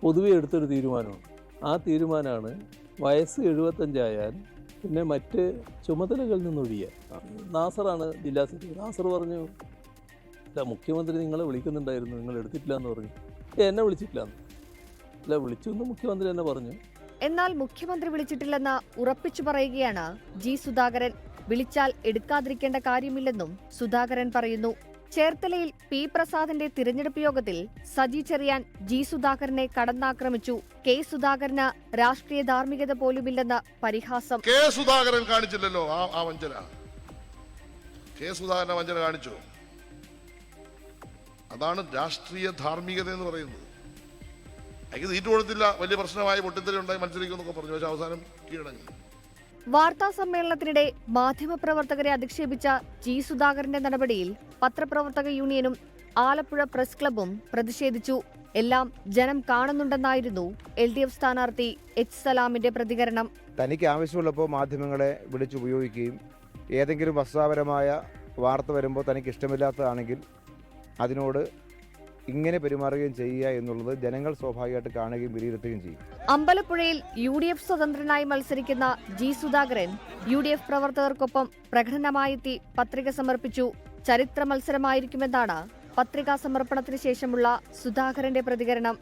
പൊതുവെ എടുത്തൊരു തീരുമാനമാണ്. ആ തീരുമാനമാണ് വയസ്സ് 75 പിന്നെ മറ്റ് ചുമതലകളിൽ നിന്നൊഴിയുക. നാസറാണ് ജില്ലാ സെക്രട്ടറി. നാസർ പറഞ്ഞു, ഇല്ല മുഖ്യമന്ത്രി നിങ്ങളെ വിളിക്കുന്നുണ്ടായിരുന്നു, നിങ്ങൾ എടുത്തിട്ടില്ല എന്ന് പറഞ്ഞു. എന്നെ വിളിച്ചിട്ടില്ല. അല്ല, വിളിച്ചു എന്ന് മുഖ്യമന്ത്രി തന്നെ പറഞ്ഞു. എന്നാൽ മുഖ്യമന്ത്രി വിളിച്ചിട്ടില്ലെന്ന് ഉറപ്പിച്ചു പറയുകയാണ് ജി സുധാകരൻ. വിളിച്ചാൽ എടുക്കാതിരിക്കേണ്ട കാര്യമില്ലെന്നും സുധാകരൻ പറയുന്നു. ചേർത്തലയിൽ പി പ്രസാദിന്റെ തിരഞ്ഞെടുപ്പ് യോഗത്തിൽ സജി ചെറിയാൻ ജി സുധാകരനെ കടന്നാക്രമിച്ചു. കെ സുധാകരന് രാഷ്ട്രീയ ധാർമ്മികത പോലുമില്ലെന്ന് പരിഹാസം. കെ സുധാകരൻ കാണിച്ചില്ലല്ലോ ആ വഞ്ചന. കെ സുധാകരൻ വഞ്ചന കാണിച്ചു. അതാണ് രാഷ്ട്രീയ ധാർമ്മികത എന്ന് പറയുന്നത്. എനിക്ക് സീറ്റ് കൊടുത്തില്ല, വലിയ പ്രശ്നമായി, പൊട്ടിത്തെറി ഉണ്ടായി, മത്സരിക്കുമെന്നൊക്കെ പറഞ്ഞു. പക്ഷെ അവസാനം കീഴടങ്ങി. വാർത്താ സമ്മേളനത്തിനിടെ മാധ്യമപ്രവർത്തകരെ അധിക്ഷേപിച്ച ജി സുധാകരന്റെ നടപടിയിൽ പത്രപ്രവർത്തക യൂണിയനും ആലപ്പുഴ പ്രസ് ക്ലബും പ്രതിഷേധിച്ചു. എല്ലാം ജനം കാണുന്നുണ്ടെന്നായിരുന്നു LDF സ്ഥാനാർത്ഥി H സലാമിന്റെ പ്രതികരണം. തനിക്ക് ആവശ്യമുള്ളപ്പോൾ മാധ്യമങ്ങളെ വിളിച്ചുപയോഗിക്കുകയും ഏതെങ്കിലും വസ്തുതാപരമായ വാർത്ത വരുമ്പോൾ തനിക്ക് ഇഷ്ടമില്ലാത്തതാണെങ്കിൽ അതിനോട് ഇങ്ങനെ പെരുമാറുകയും ചെയ്യുക എന്നുള്ളത് ജനങ്ങൾ സ്വാഭാവികമായിട്ട് കാണുകയും വിലയിരുത്തുകയും ചെയ്യും. അമ്പലപ്പുഴയിൽ UDF സ്വതന്ത്രനായി മത്സരിക്കുന്ന ജി സുധാകരൻ UDF പ്രവർത്തകർക്കൊപ്പം പ്രകടനമായെത്തി പത്രിക സമർപ്പിച്ചു. ചരിത്ര മത്സരമായിരിക്കുമെന്നാണ് പത്രികാ സമർപ്പണത്തിന് ശേഷമുള്ള സുധാകരന്റെ പ്രതികരണം.